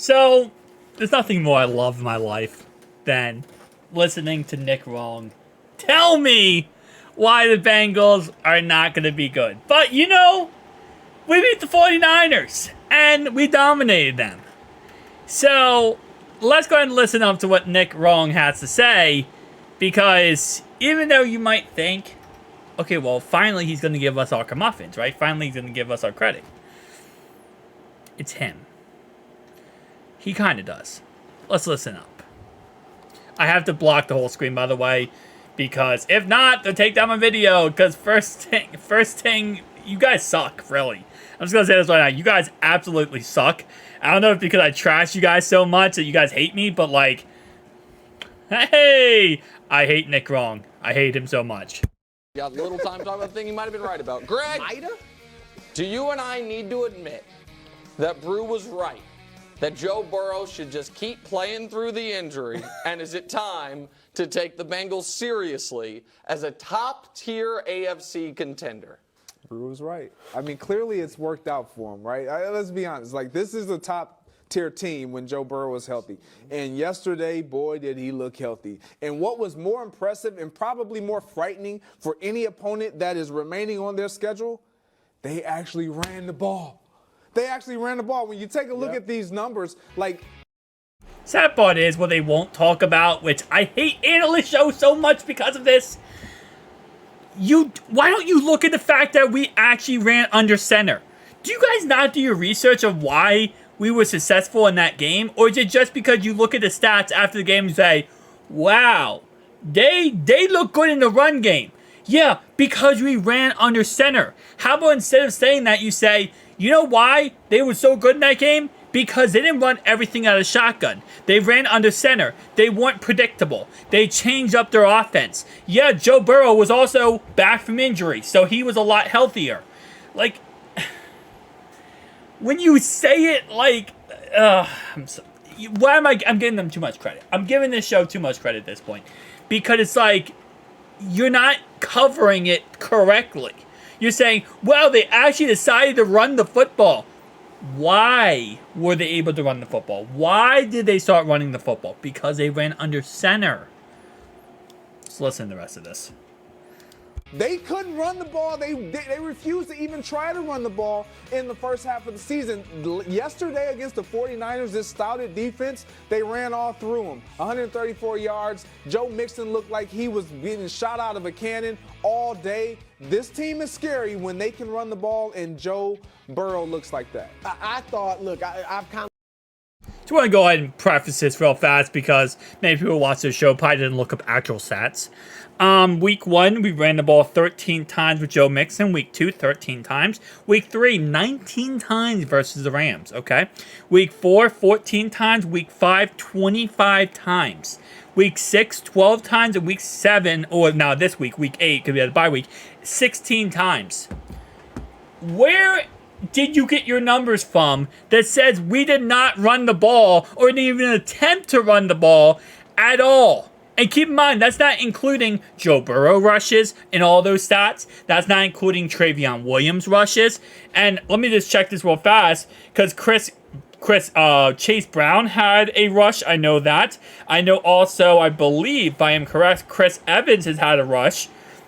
So, there's nothing more I love in my life than listening to Nick Wrong tell me why the Bengals are not going to be good. But, you know, we beat the 49ers, and we dominated them. So, let's go ahead and listen up to what Nick Wrong has to say, because even though you might think, okay, well, finally he's going to give us our comeuppance, right? Finally he's going to give us our credit. It's him. He kind of does. Let's listen up. I have to block the whole screen, by the way, because if not, they'll take down my video. Because first thing, you guys suck, really. I'm just going to say this right now. You guys absolutely suck. I don't know if it's because I trash you guys so much that you guys hate me, but like, hey, I hate Nick Wrong. I hate him so much. Got a little time to talk about the thing he might have been right about. Greg, do you and I need to admit that Brew was right? That Joe Burrow should just keep playing through the injury, and is it time to take the Bengals seriously as a top-tier AFC contender? Brew was right. I mean, clearly it's worked out for him, right? Let's be honest. Like, this is a top-tier team when Joe Burrow was healthy. And yesterday, boy, did he look healthy. And what was more impressive and probably more frightening for any opponent that is remaining on their schedule, they actually ran the ball. They actually ran the ball. When you take a look at these numbers, like... Sad part is what they won't talk about, which I hate analyst shows so much because of this. Why don't you look at the fact that we actually ran under center? Do you guys not do your research of why we were successful in that game? Or is it just because you look at the stats after the game and say, wow, they look good in the run game? Yeah, because we ran under center. How about instead of saying that, you say, you know why they were so good in that game? Because they didn't run everything out of shotgun. They ran under center. They weren't predictable. They changed up their offense. Yeah, Joe Burrow was also back from injury, so he was a lot healthier. Like, when you say it like, I'm giving them too much credit. I'm giving this show too much credit at this point. Because it's like, you're not covering it correctly. You're saying, well, they actually decided to run the football. Why were they able to run the football? Why did they start running the football? Because they ran under center. Let's listen to the rest of this. They couldn't run the ball. They refused to even try to run the ball in the first half of the season. Yesterday against the 49ers, this stouted defense, they ran all through them. 134 yards. Joe Mixon looked like he was getting shot out of a cannon all day. This team is scary when they can run the ball, and Joe Burrow looks like that. I thought, look, I've kind of... So I want to go ahead and preface this real fast because many people who watch this show probably didn't look up actual stats. Week 1, we ran the ball 13 times with Joe Mixon. Week 2, 13 times. Week 3, 19 times versus the Rams, okay? Week 4, 14 times. Week 5, 25 times. Week 6, 12 times. And week 7, or now this week, week 8, because we had a bye week, 16 times. Where did you get your numbers from that says we did not run the ball or didn't even attempt to run the ball at all? And keep in mind, that's not including Joe Burrow rushes in all those stats. That's not including Travion Williams rushes. And let me just check this real fast, because Chase Brown had a rush. I know that. I know also, I believe, if I am correct, Chris Evans has had a rush.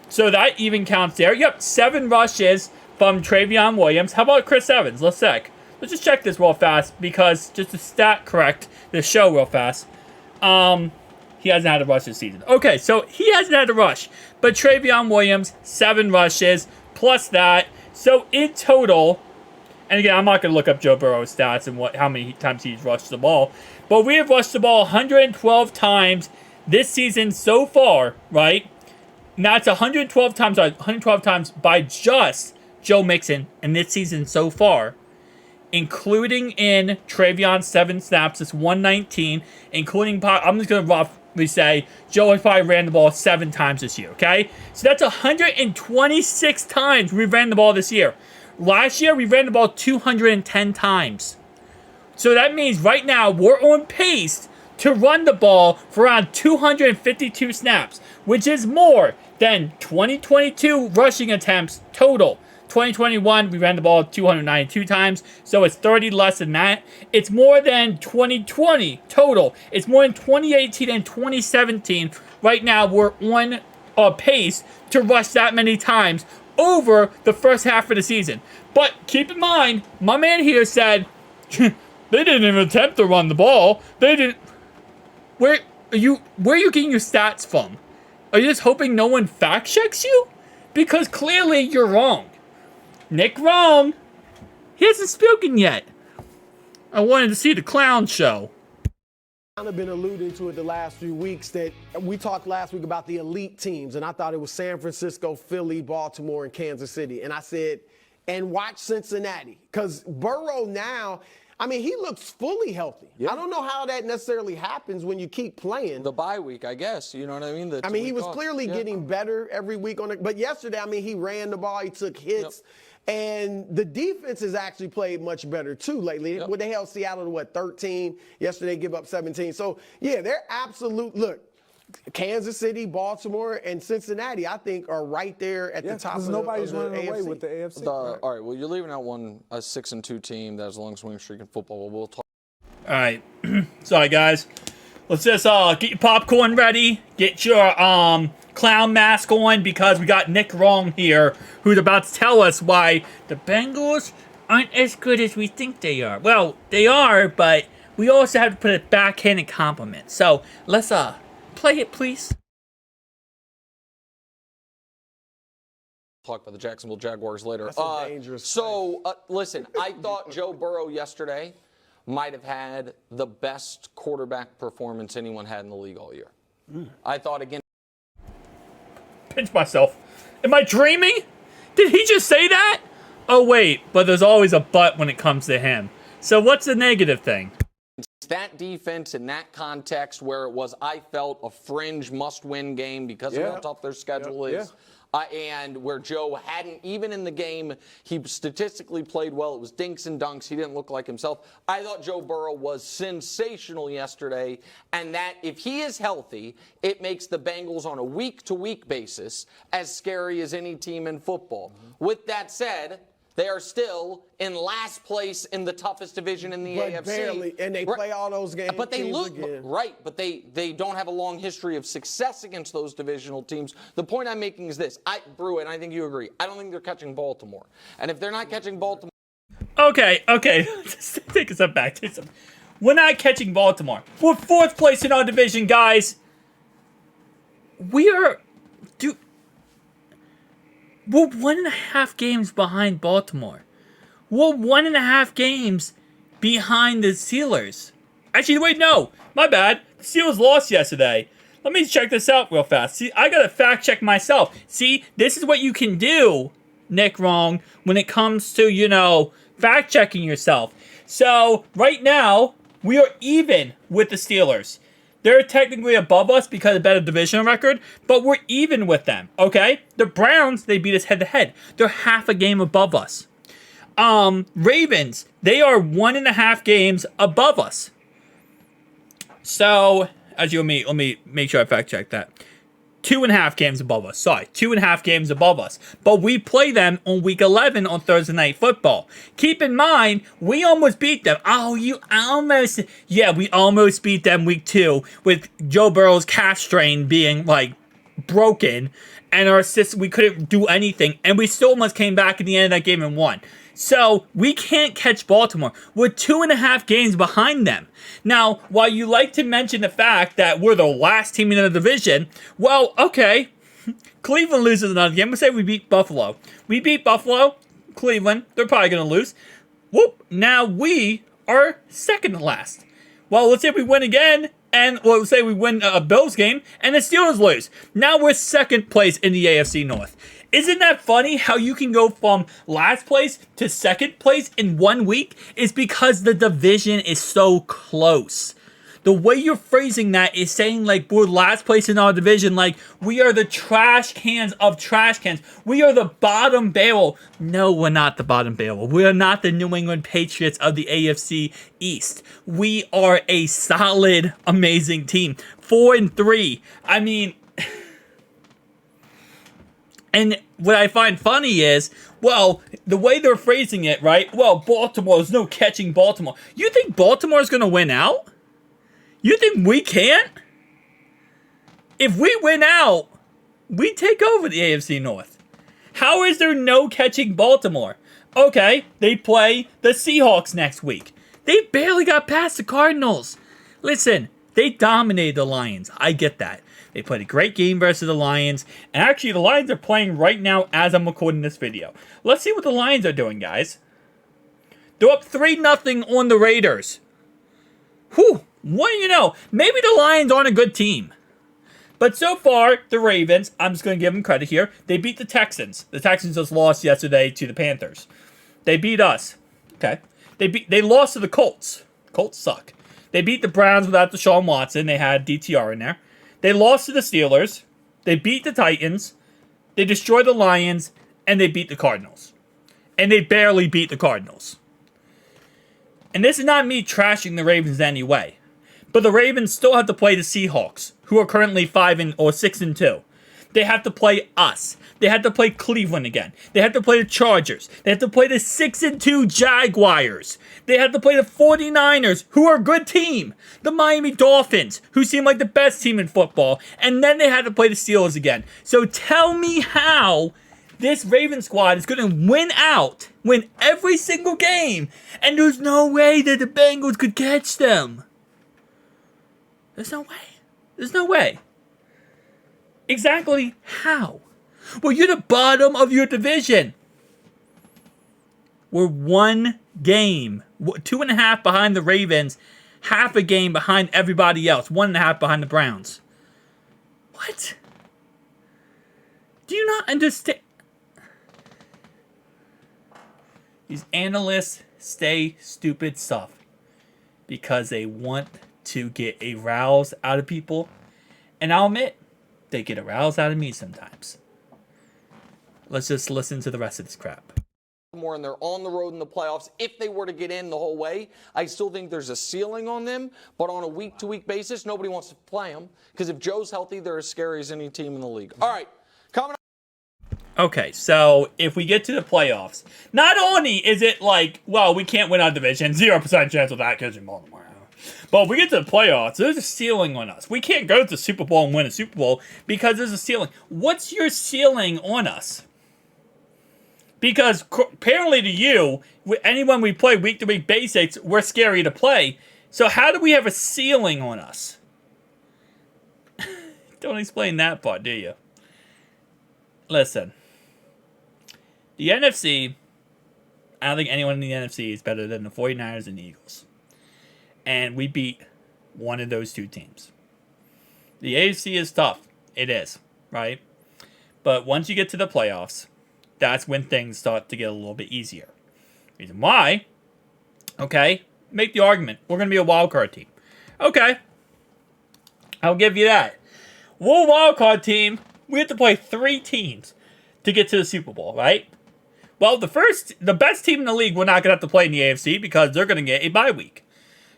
So that even counts there. Yep, 7 rushes from Travion Williams. How about Chris Evans? Let's just check this real fast, because just to stat correct the show real fast. He hasn't had a rush this season. Okay, so he hasn't had a rush. But Travion Williams, 7 rushes, plus that. So in total, and again, I'm not going to look up Joe Burrow's stats and how many times he's rushed the ball. But we have rushed the ball 112 times this season so far, right? And that's 112 times by just Joe Mixon in this season so far, including in Travion's 7 snaps, it's 119, including, I'm just going to roughly say, Joe has probably ran the ball 7 times this year, okay? So that's 126 times we ran the ball this year. Last year, we ran the ball 210 times. So that means right now, we're on pace to run the ball for around 252 snaps, which is more than 2022 rushing attempts total. 2021, we ran the ball 292 times, so it's 30 less than that. It's more than 2020 total. It's more than 2018 and 2017. Right now, we're on a pace to rush that many times over the first half of the season. But keep in mind, my man here said, they didn't even attempt to run the ball. They didn't. Where are you getting your stats from? Are you just hoping no one fact checks you? Because clearly you're wrong. Nick wrong. He hasn't spoken yet. I wanted to see the clown show. I've been alluding to it the last few weeks that we talked last week about the elite teams, and I thought it was San Francisco, Philly, Baltimore, and Kansas City. And I said, and watch Cincinnati. Because Burrow now, I mean, he looks fully healthy. Yep. I don't know how that necessarily happens when you keep playing. The bye week, I guess. You know what I mean? He was clearly getting better every week on it. But yesterday, I mean, he ran the ball, he took hits. Yep. And the defense has actually played much better, too, lately. Yep. When they held Seattle to, 13? Yesterday, give up 17. So, yeah, they're absolute. Look, Kansas City, Baltimore, and Cincinnati, I think, are right there at the top of nobody's the running AFC. away with the AFC. Right? All right, well, you're leaving out a 6-2 team that has a longest winning streak in football. Well, we'll talk. All right. Sorry, guys. Let's just get your popcorn ready. Get your clown mask on, because we got Nick wrong here, who's about to tell us why the Bengals aren't as good as we think they are. Well, they are, but we also have to put a backhanded compliment. So let's play it, please. Talk about the Jacksonville Jaguars later. That's a dangerous listen, I thought Joe Burrow yesterday might have had the best quarterback performance anyone had in the league all year. I thought again. Pinch myself. Am I dreaming? Did he just say that? Oh, wait, but there's always a but when it comes to him. So what's the negative thing? That defense in that context where it was, I felt, a fringe must-win game because of how tough their schedule is. And where Joe hadn't, even in the game, he statistically played well. It was dinks and dunks. He didn't look like himself. I thought Joe Burrow was sensational yesterday, and that if he is healthy, it makes the Bengals on a week-to-week basis as scary as any team in football. With that said, they are still in last place in the toughest division in the AFC. Barely, and they play all those games. But they look right. But they don't have a long history of success against those divisional teams. The point I'm making is this: Brew, and I think you agree. I don't think they're catching Baltimore. And if they're not catching Baltimore, okay, take a step back. We're not catching Baltimore. We're fourth place in our division, guys. We're 1.5 games behind Baltimore. We're 1.5 games behind the Steelers. Actually, wait, no. My bad. The Steelers lost yesterday. Let me check this out real fast. See, I got to fact check myself. See, this is what you can do, Nick wrong, when it comes to, fact checking yourself. So, right now, we are even with the Steelers. They're technically above us because of better divisional record, but we're even with them, okay? The Browns, they beat us head-to-head. They're half a game above us. Ravens, they are 1.5 games above us. So, let me make sure I fact-check that. 2.5 games above us. Sorry, 2.5 games above us. But we play them on week 11 on Thursday Night Football. Keep in mind, we almost beat them. We almost beat them week 2 with Joe Burrow's calf strain being, broken. And our system, we couldn't do anything. And we still almost came back at the end of that game and won. So, we can't catch Baltimore. We're 2.5 games behind them. Now, while you like to mention the fact that we're the last team in the division, well, okay. Cleveland loses another game. We'll say we beat Buffalo. We beat Buffalo, Cleveland. They're probably going to lose. Whoop. Now we are second to last. Well, let's say we win again, and let's say we win a Bills game, and the Steelers lose. Now we're second place in the AFC North. Isn't that funny how you can go from last place to second place in 1 week? Is because the division is so close. The way you're phrasing that is saying we're last place in our division, we are the trash cans of trash cans. We are the bottom barrel. No, we're not the bottom barrel. We are not the New England Patriots of the AFC East. We are a solid, amazing team. 4-3. I mean... And what I find funny is, well, the way they're phrasing it, right? Well, Baltimore, there's no catching Baltimore. You think Baltimore's going to win out? You think we can't? If we win out, we take over the AFC North. How is there no catching Baltimore? Okay, they play the Seahawks next week. They barely got past the Cardinals. Listen, they dominated the Lions. I get that. They played a great game versus the Lions. And actually, the Lions are playing right now as I'm recording this video. Let's see what the Lions are doing, guys. They're up 3-0 on the Raiders. Whew, what do you know? Maybe the Lions aren't a good team. But so far, the Ravens, I'm just going to give them credit here. They beat the Texans. The Texans just lost yesterday to the Panthers. They beat us. Okay. They lost to the Colts. Colts suck. They beat the Browns without Deshaun Watson. They had DTR in there. They lost to the Steelers. They beat the Titans. They destroyed the Lions. And they beat the Cardinals. And they barely beat the Cardinals. And this is not me trashing the Ravens in any way. But the Ravens still have to play the Seahawks, who are currently 6-2. They have to play us. They have to play Cleveland again. They have to play the Chargers. They have to play the 6-2 Jaguars. They have to play the 49ers, who are a good team. The Miami Dolphins, who seem like the best team in football. And then they have to play the Steelers again. So tell me how this Ravens squad is going to win every single game, and there's no way that the Bengals could catch them. There's no way. There's no way. Exactly how? Well, you're the bottom of your division. We're 1 game, 2.5 behind the Ravens, half a game behind everybody else, 1.5 behind the Browns. What? Do you not understand? These analysts say stupid stuff because they want to get a rouse out of people. And I'll admit, they get a rouse out of me sometimes. Let's just listen to the rest of this crap. More and they're on the road in the playoffs. If they were to get in the whole way, I still think there's a ceiling on them. But on a week-to-week basis, nobody wants to play them. Because if Joe's healthy, they're as scary as any team in the league. All right, coming up. Okay, so if we get to the playoffs, not only is it like, well, we can't win our division, 0% chance of that because you're Baltimore. But if we get to the playoffs, there's a ceiling on us. We can't go to the Super Bowl and win a Super Bowl because there's a ceiling. What's your ceiling on us? Because apparently to you, anyone we play week-to-week basics, we're scary to play. So how do we have a ceiling on us? Don't explain that part, do you? Listen. The NFC, I don't think anyone in the NFC is better than the 49ers and the Eagles. And we beat one of those two teams. The AFC is tough. It is, right? But once you get to the playoffs, that's when things start to get a little bit easier. Reason why? Okay, make the argument. We're going to be a wild card team. Okay, I'll give you that. We're a wild card team. We have to play 3 teams to get to the Super Bowl, right? Well, the best team in the league, we're not going to have to play in the AFC because they're going to get a bye week.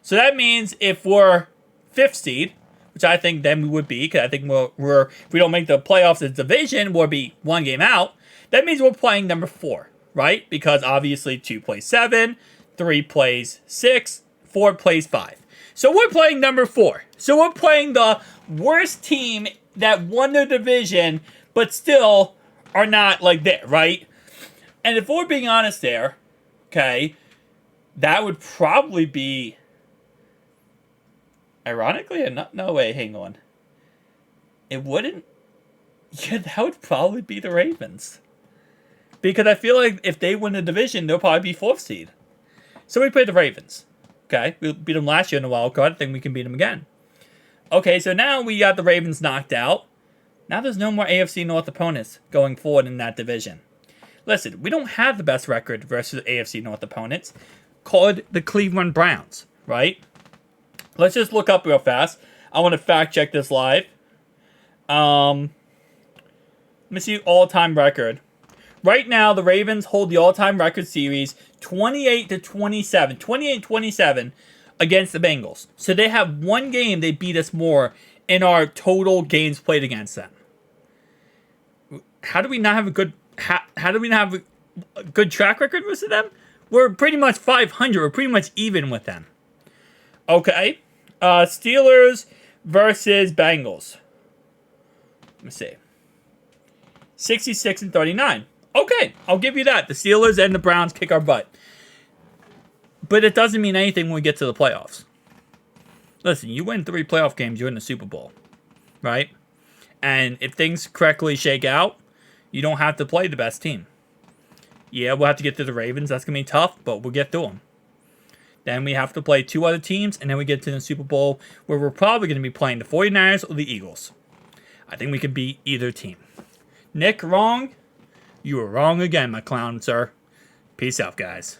So that means if we're 5th seed, which I think then we would be, because I think if we don't make the playoffs as division, we'll be 1 game out. That means we're playing number 4, right? Because obviously 2 plays 7, 3 plays 6, 4 plays 5. So we're playing number 4. So we're playing the worst team that won their division, but still are not like that, right? And if we're being honest there, okay, that would probably be, ironically, no way, hang on. It wouldn't, yeah, that would probably be the Ravens. Because I feel like if they win the division, they'll probably be 4th seed. So we play the Ravens. Okay, we beat them last year in the wild card. I think we can beat them again. Okay, so now we got the Ravens knocked out. Now there's no more AFC North opponents going forward in that division. Listen, we don't have the best record versus AFC North opponents called the Cleveland Browns, right? Let's just look up real fast. I want to fact check this live. Let me see all-time record. Right now, the Ravens hold the all-time record series 28-27. 28-27 against the Bengals. So they have 1 game they beat us more in our total games played against them. How do we not have a good how do we not have a good track record with them? We're pretty much 500. We're pretty much even with them. Okay. Steelers versus Bengals. Let me see. 66-39. Okay, I'll give you that. The Steelers and the Browns kick our butt. But it doesn't mean anything when we get to the playoffs. Listen, you win 3 playoff games, you're in the Super Bowl. Right? And if things correctly shake out, you don't have to play the best team. Yeah, we'll have to get to the Ravens. That's going to be tough, but we'll get through them. Then we have to play 2 other teams, and then we get to the Super Bowl, where we're probably going to be playing the 49ers or the Eagles. I think we can beat either team. Nick, wrong? You were wrong again, my clown, sir. Peace out, guys.